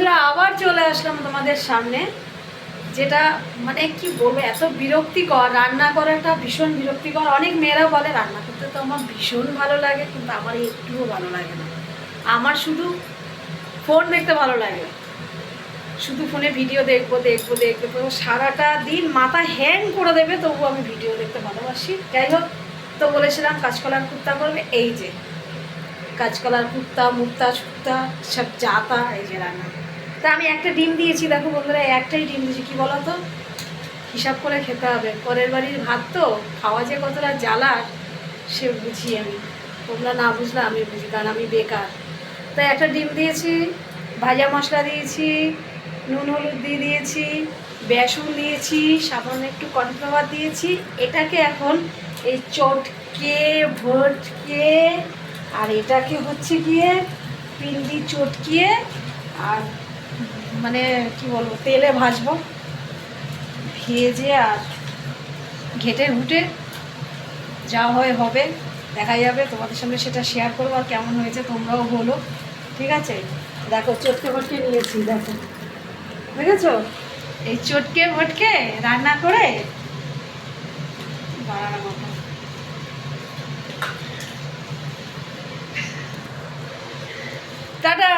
বন্ধুরা আবার চলে আসলাম তোমাদের সামনে, যেটা মানে কি বলবো, এত বিরক্তিকর, রান্না করাটা ভীষণ বিরক্তিকর। অনেক মেয়েরা বলে রান্না করতে তো আমার ভীষণ ভালো লাগে, কিন্তু আমার একটুও ভালো লাগে না। আমার শুধু ফোন দেখতে ভালো লাগে, শুধু ফোনে ভিডিও দেখবো দেখবো দেখবো, তো সারাটা দিন মাথা হ্যাং করে দেবে, তবু আমি ভিডিও দেখতে ভালোবাসি। যাই হোক, তো বলেছিলাম কাঁচকলার কুর্তা করবে, এই যে কাঁচকলার কুর্তা, মুক্তা শুক্তা সব জাতা, এই যে রান্না। তা আমি একটা ডিম দিয়েছি, দেখো বন্ধুরা, একটাই ডিম দিয়েছি। কী বলো তো, হিসাব করে খেতে হবে, পরের বাড়ির ভাত তো খাওয়া যে কতটা জ্বালার সে বুঝি আমি, তোমরা না বুঝলে আমি বুঝি, কারণ আমি বেকার। তাই একটা ডিম দিয়েছি, ভাজা মশলা দিয়েছি, নুন হলুদ দিয়ে দিয়েছি, বেসন দিয়েছি, সামান্য একটু কর্নফ্লাওয়ার দিয়েছি। এটাকে এখন এই চটকে ভটকে, আর এটাকে হচ্ছে গিয়ে পিন্ডি চটকিয়ে, আর মানে কি বলবো, তেলে ভাজবো, ভেজে আর ঘেটে ঘুটে যা হয় হবে, দেখা যাবে, তোমাদের সঙ্গে সেটা শেয়ার করবো। আর কেমন হয়েছে তোমরাও বলো, ঠিক আছে? দেখো চটকে ভটকে নিয়েছি, দেখো দেখেছো, এই চটকে ভটকে রান্না করে বাড়ানোর মতো। টাটা।